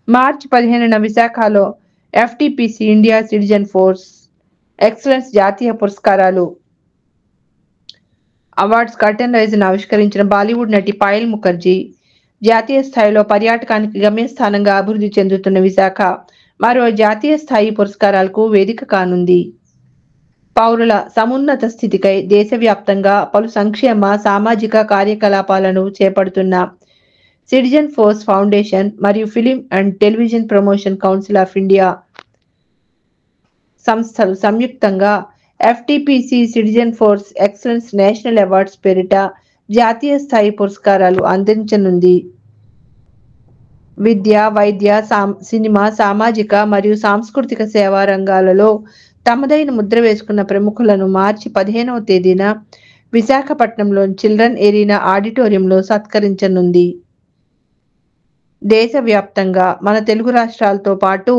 మార్చి 15న విశాఖలో ఎఫ్టిపిసి India citizen force excellence జాతీయ పురస్కారాలు అవార్డ్స్ కర్టెన్ రైజ్ను ఆవిష్కరించిన బాలీవుడ్ నటి పాయల్ ముఖర్జీ. జాతీయ స్థాయిలో పర్యాటకానికి గమ్యస్థానంగా అభివృద్ధి చెందుతున్న విశాఖ మరో జాతీయ స్థాయి పురస్కారాలకు వేదిక కానుంది. పౌరుల సమున్నత స్థితికై దేశవ్యాప్తంగా పలు సంక్షేమ సామాజిక కార్యకలాపాలను చేపడుతున్న సిటిజన్ ఫోర్స్ ఫౌండేషన్ మరియు film and television promotion council of India సంస్థలు సంయుక్తంగా FTPC citizen force excellence national awards పేరిట జాతీయ స్థాయి పురస్కారాలు అందించనుంది. విద్య, వైద్య, సినిమా, సామాజిక మరియు సాంస్కృతిక సేవా రంగాలలో తమదైన ముద్ర వేసుకున్న ప్రముఖులను మార్చి 15వ తేదీన విశాఖపట్నంలోని చిల్డ్రన్ ఎరీనా ఆడిటోరియంలో సత్కరించనుంది. దేశవ్యాప్తంగా మన తెలుగు రాష్ట్రాలతో పాటు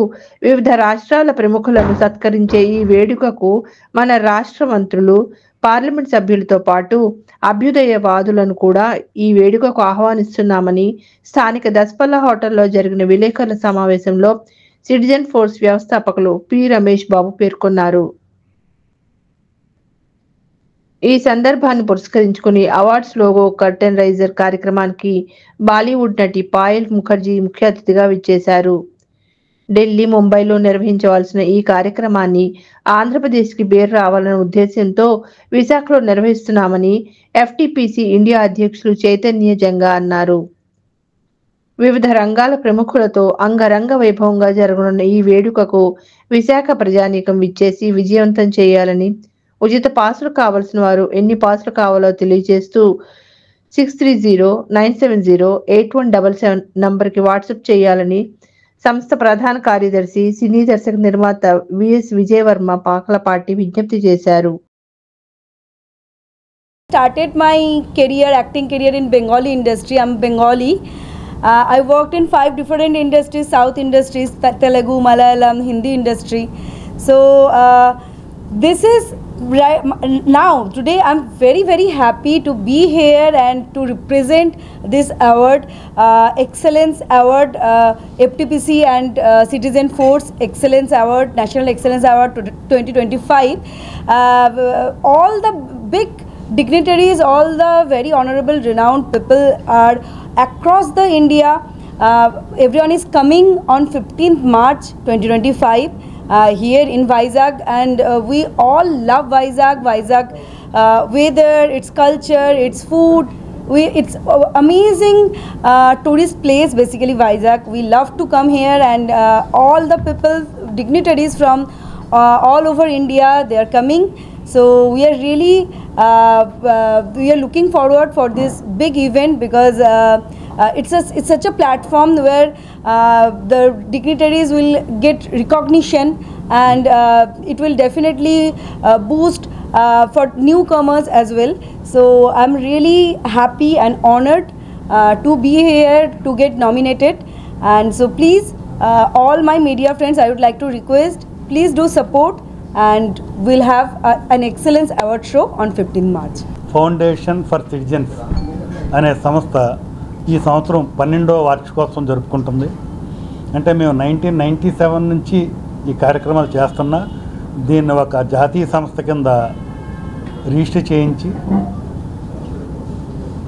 వివిధ రాష్ట్రాల ప్రముఖులను సత్కరించే ఈ వేడుకకు మన రాష్ట్ర మంత్రులు, పార్లమెంట్ సభ్యులతో పాటు అభ్యుదయవాదులను కూడా ఈ వేడుకకు ఆహ్వానిస్తున్నామని స్థానిక దస్పల్లా హోటల్లో జరిగిన విలేకరుల సమావేశంలో సిటిజన్ ఫోర్స్ వ్యవస్థాపకులు పి. రమేష్ బాబు పేర్కొన్నారు. ఈ సందర్భాన్ని పురస్కరించుకుని అవార్డ్స్ లోగో కర్టెన్ రైజర్ కార్యక్రమానికి బాలీవుడ్ నటి పాయల్ ముఖర్జీ ముఖ్య అతిథిగా విచ్చేశారు. ఢిల్లీ, ముంబైలో నిర్వహించవలసిన ఈ కార్యక్రమాన్ని ఆంధ్రప్రదేశ్కి బేరు రావాలనే ఉద్దేశంతో విశాఖలో నిర్వహిస్తున్నామని ఎఫ్టిపిసి ఇండియా అధ్యక్షులు చైతన్య జంగా అన్నారు. వివిధ రంగాల ప్రముఖులతో అంగరంగ వైభవంగా జరగనున్న ఈ వేడుకకు విశాఖ ప్రజానీకం విచ్చేసి విజయవంతం చేయాలని, ఉచిత పాసులు కావలసిన వారు ఎన్ని పాసులు కావాలో తెలియజేస్తూ 6309708177 నంబర్కి వాట్సాప్ చేయాలని సంస్థ ప్రధాన కార్యదర్శి, సినీ దర్శక నిర్మాత విఎస్ విజయవర్మ పాకలపాటి విజ్ఞప్తి చేశారు. Started my acting career in Bengali industry. I'm Bengali. I worked in 5 different industries, South industries, Telugu, Malayalam, Hindi industry. So this is right now. Today I'm very happy to be here and to represent this award, Excellence Award, FTPC and Citizen Force Excellence Award, National Excellence Award 2025. All the big dignitaries, all the very honorable, renowned people are across the India. Everyone is coming on 15th March 2025 here in Vizag, and we all love Vizag. Weather, its culture, its food. It's amazing tourist place basically, Vizag. We love to come here, and all the people, dignitaries from all over India, they are coming. So we are really we are looking forward for this big event because it's such a platform where the dignitaries will get recognition, and it will definitely boost for newcomers as well. So I'm really happy and honored to be here to get nominated, and so please all my media friends, I would like to request, please do support, and we'll have an excellence award show on 15th March. Foundation for citizens అనే సంస్థ ఈ సంవత్సరం 12వ వార్షికోత్సవం జరుపుకుంటుంది. అంటే మేము 1997 నుంచి ఈ కార్యక్రమాలు చేస్తున్నా దీన్ని ఒక జాతీయ సంస్థ కింద రిజిస్టర్ చేయించి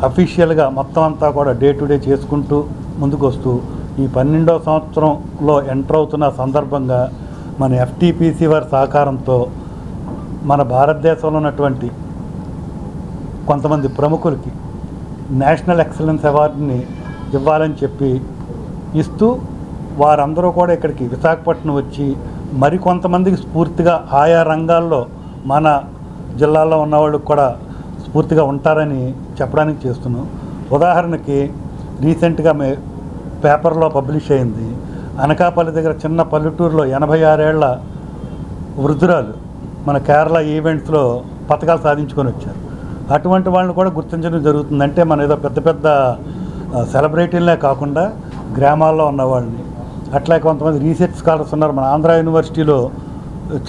అఫీషియల్గా మొత్తం అంతా కూడా డే టు డే చేసుకుంటూ ముందుకు వస్తూ ఈ 12వ సంవత్సరంలో ఎంటర్ అవుతున్న సందర్భంగా మన ఎఫ్టిపిసి వారి సహకారంతో మన భారతదేశంలో ఉన్నటువంటి కొంతమంది ప్రముఖులకి నేషనల్ ఎక్సలెన్స్ అవార్డుని ఇవ్వాలని చెప్పి ఇస్తూ వారందరూ కూడా ఇక్కడికి విశాఖపట్నం వచ్చి మరికొంతమందికి స్ఫూర్తిగా ఆయా రంగాల్లో మన జిల్లాలో ఉన్నవాళ్ళకి కూడా స్ఫూర్తిగా ఉంటారని చెప్పడానికి చేస్తున్నాం. ఉదాహరణకి రీసెంట్గా పేపర్లో పబ్లిష్ అయింది, అనకాపల్లి దగ్గర చిన్న పల్లెటూరులో 86 ఏళ్ల వృద్ధురాలు మన కేరళ ఈవెంట్స్లో పథకాలు సాధించుకొని వచ్చారు. అటువంటి వాళ్ళని కూడా గుర్తించడం జరుగుతుంది. అంటే మన ఏదో పెద్ద పెద్ద సెలబ్రిటీలనే కాకుండా గ్రామాల్లో ఉన్నవాళ్ళని, అట్లా కొంతమంది రీసెర్చ్ స్కాలర్స్ ఉన్నారు. మన ఆంధ్ర యూనివర్సిటీలో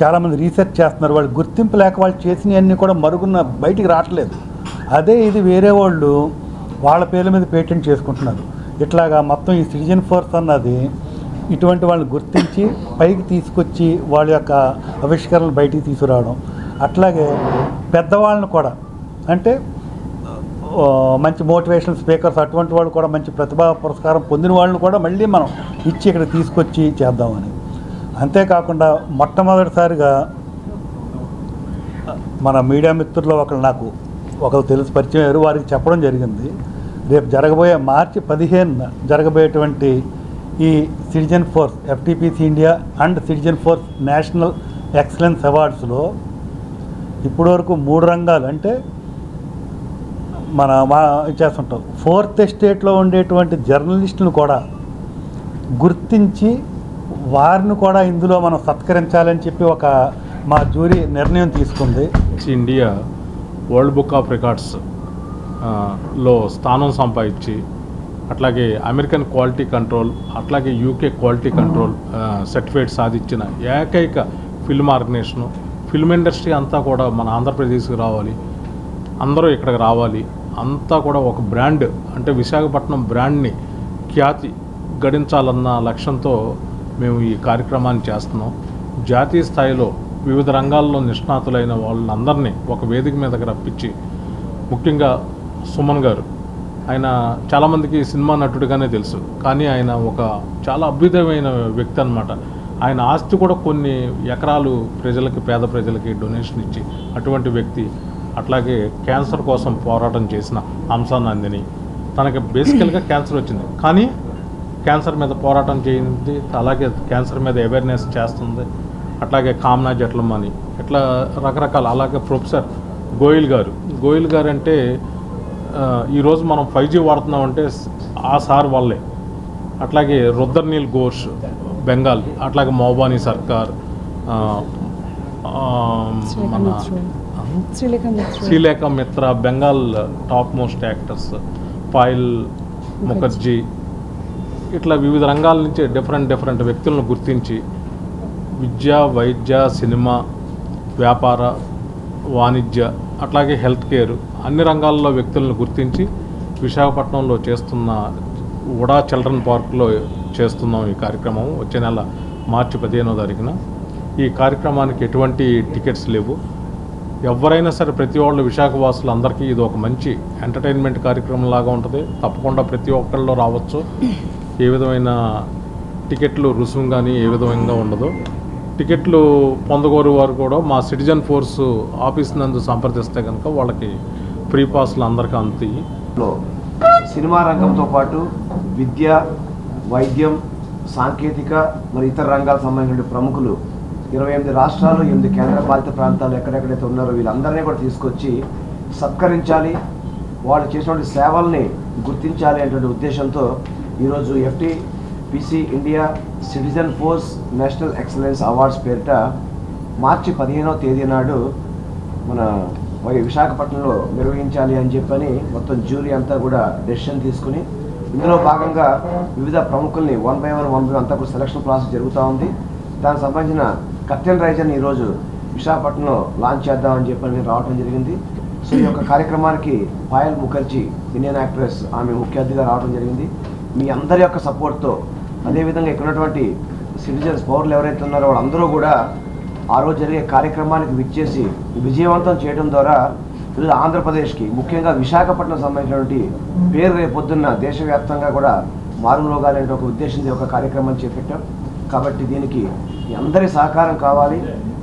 చాలామంది రీసెర్చ్ చేస్తున్నారు. వాళ్ళు గుర్తింపు లేక వాళ్ళు చేసినవన్నీ కూడా మరుగున్న బయటికి రావట్లేదు. అదే ఇది వేరే వాళ్ళు వాళ్ళ పేర్ల మీద పేటెంట్ చేసుకుంటున్నారు. ఇట్లాగా మొత్తం ఈ సిటిజన్ ఫోర్స్ అన్నది ఇటువంటి వాళ్ళని గుర్తించి పైకి తీసుకొచ్చి వాళ్ళ యొక్క ఆవిష్కరణలు బయటికి తీసుకురావడం. అట్లాగే పెద్దవాళ్ళని కూడా, అంటే మంచి మోటివేషనల్ స్పీకర్స్ అటువంటి వాళ్ళు కూడా మంచి ప్రతిభా పురస్కారం పొందిన వాళ్ళని కూడా మళ్ళీ మనం ఇచ్చి ఇక్కడ తీసుకొచ్చి చేద్దామని. అంతేకాకుండా మొట్టమొదటిసారిగా మన మీడియా మిత్రుల్లో ఒకరు తెలిసి పరిచయం అయ్యారు, వారికి చెప్పడం జరిగింది. రేపు జరగబోయే మార్చి 15న జరగబోయేటువంటి ఈ citizen force FTPC India and citizen force national excellence అవార్డ్స్లో ఇప్పటివరకు 3 రంగాలు, అంటే మా చేస్తుంటాం 4th ఎస్టేట్లో ఉండేటువంటి జర్నలిస్టులను కూడా గుర్తించి వారిని కూడా ఇందులో మనం సత్కరించాలని చెప్పి మా జ్యూరీ నిర్ణయం తీసుకుంది. India world book of records లో స్థానం సంపాదించి, అట్లాగే అమెరికన్ క్వాలిటీ కంట్రోల్, అట్లాగే UK క్వాలిటీ కంట్రోల్ సర్టిఫికేట్ సాధించిన ఏకైక ఫిల్మ్ ఆర్గనైజేషను. ఫిల్మ్ ఇండస్ట్రీ అంతా కూడా మన ఆంధ్రప్రదేశ్కి రావాలి, అందరూ ఇక్కడికి రావాలి, అంతా కూడా ఒక బ్రాండ్, అంటే విశాఖపట్నం బ్రాండ్ని ఖ్యాతి గడించాలన్న లక్ష్యంతో మేము ఈ కార్యక్రమాన్ని చేస్తున్నాం. జాతీయ స్థాయిలో వివిధ రంగాల్లో నిష్ణాతులైన వాళ్ళందరినీ ఒక వేదిక మీదకి రప్పించి, ముఖ్యంగా సుమన్ గారు, ఆయన చాలామందికి సినిమా నటుడిగానే తెలుసు, కానీ ఆయన ఒక చాలా అద్భుతమైన వ్యక్తి అన్నమాట. ఆయన ఆస్తి కూడా కొన్ని ఎకరాలు ప్రజలకి, పేద ప్రజలకి డొనేషన్ ఇచ్చి అటువంటి వ్యక్తి. అట్లాగే క్యాన్సర్ కోసం పోరాటం చేసిన హంసానందిని, తనకి బేసికల్గా క్యాన్సర్ వచ్చింది, కానీ క్యాన్సర్ మీద పోరాటం చేయింది, అలాగే క్యాన్సర్ మీద అవేర్నెస్ చేస్తుంది. అట్లాగే కామ్నా జట్లమని, ఇట్లా రకరకాల. అలాగే ప్రొఫెసర్ గోయల్ గారు అంటే ఈరోజు మనం 5G వాడుతున్నామంటే ఆ సార్ వల్లే. అట్లాగే రుద్రనీల్ ఘోష్ బెంగాల్, అట్లాగే మౌబానీ సర్కార్, మన Sreelekha Mitra Bengal top most actors, Payal Mukherjee, ఇట్లా వివిధ రంగాల నుంచి డిఫరెంట్ వ్యక్తులను గుర్తించి విద్య, వైద్య, సినిమా, వ్యాపార, వాణిజ్య, అట్లాగే హెల్త్ కేర్ అన్ని రంగాల్లో వ్యక్తులను గుర్తించి విశాఖపట్నంలో చేస్తున్న ఉడా చిల్డ్రన్ పార్క్లో చేస్తున్నాం ఈ కార్యక్రమం. వచ్చే నెల మార్చి 15వ తారీఖున. ఈ కార్యక్రమానికి ఎటువంటి టికెట్స్ లేవు. ఎవరైనా సరే, ప్రతి వాళ్ళు విశాఖవాసులు అందరికీ ఇది ఒక మంచి ఎంటర్టైన్మెంట్ కార్యక్రమం లాగా ఉంటుంది. తప్పకుండా ప్రతి ఒక్కళ్ళు రావచ్చు. ఏ విధమైన టికెట్లు రుసుము కానీ ఏ విధంగా ఉండదు. టికెట్లు పొందగోరు వారు కూడా మా సిటిజన్ ఫోర్స్ ఆఫీస్ నందు సంప్రదిస్తే కనుక వాళ్ళకి ఫ్రీ పాస్లు అందరికీ అందుతాయి. సినిమా రంగంతో పాటు విద్య, వైద్యం, సాంకేతిక మరి ఇతర రంగాలకు సంబంధించిన ప్రముఖులు 28 రాష్ట్రాలు, 8 కేంద్రపాలిత ప్రాంతాలు ఎక్కడెక్కడైతే ఉన్నారో వీళ్ళందరినీ కూడా తీసుకొచ్చి సత్కరించాలి, వాళ్ళు చేసినటువంటి సేవల్ని గుర్తించాలి అనేటువంటి ఉద్దేశంతో ఈరోజు FTPC India citizen force national excellence awards పేరిట మార్చి 15వ తేదీ నాడు మన విశాఖపట్నంలో నిర్వహించాలి అని చెప్పని మొత్తం జ్యూరీ అంతా కూడా డెసిషన్ తీసుకుని, ఇందులో భాగంగా వివిధ ప్రముఖుల్ని 1 by 1 అంతా కూడా సెలక్షన్ ప్రాసెస్ జరుగుతూ ఉంది. దానికి సంబంధించిన కర్టెన్ రైజర్ని ఈరోజు విశాఖపట్నంలో లాంచ్ చేద్దామని చెప్పని రావడం జరిగింది. సో ఈ యొక్క కార్యక్రమానికి పాయల్ ముఖర్జీ, ఇండియన్ యాక్ట్రెస్, ఆమె ముఖ్య అతిథిగా రావడం జరిగింది. మీ అందరి యొక్క సపోర్ట్తో, అదేవిధంగా ఇక్కడ ఉన్నటువంటి సిటిజన్స్, పౌరులు ఎవరైతే ఉన్నారో వాళ్ళందరూ కూడా ఆ రోజు జరిగే కార్యక్రమానికి విచ్చేసి విజయవంతం చేయడం ద్వారా ఈరోజు ఆంధ్రప్రదేశ్కి, ముఖ్యంగా విశాఖపట్నం సంబంధించినటువంటి పేరు రేపొద్దున్న దేశవ్యాప్తంగా కూడా మారుమోగాలనే ఒక ఉద్దేశంతో ఒక కార్యక్రమాన్ని చేపట్టాం. కాబట్టి దీనికి మీ అందరి సహకారం కావాలి.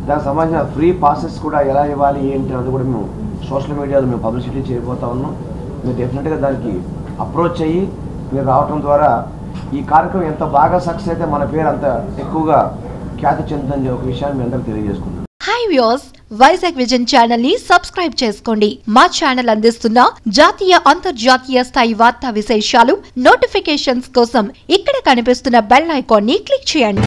దానికి సంబంధించిన ఫ్రీ పాసెస్ కూడా ఎలా ఇవ్వాలి ఏంటి అది కూడా మేము సోషల్ మీడియాలో మేము పబ్లిసిటీ చేయబోతా ఉన్నాం. మీరు డెఫినెట్గా దానికి అప్రోచ్ అయ్యి మీరు రావటం ద్వారా ఈ కార్యక్రమం ఎంత బాగా సక్సెస్ అయితే మన పేరు అంత ఎక్కువగా ఖ్యాతి చెందుతుందని ఒక విషయాన్ని మీ అందరికీ తెలియజేసుకుంటాం. Hi viewers, Vizag vision channel ని సబ్స్క్రైబ్ చేసుకోండి. మా ఛానల్ అందిస్తున్న జాతీయ, అంతర్జాతీయ స్థాయి వార్తా విశేషాలు, నోటిఫికేషన్స్ కోసం ఇక్కడ కనిపిస్తున్న బెల్ ఐకాన్ ని క్లిక్ చేయండి.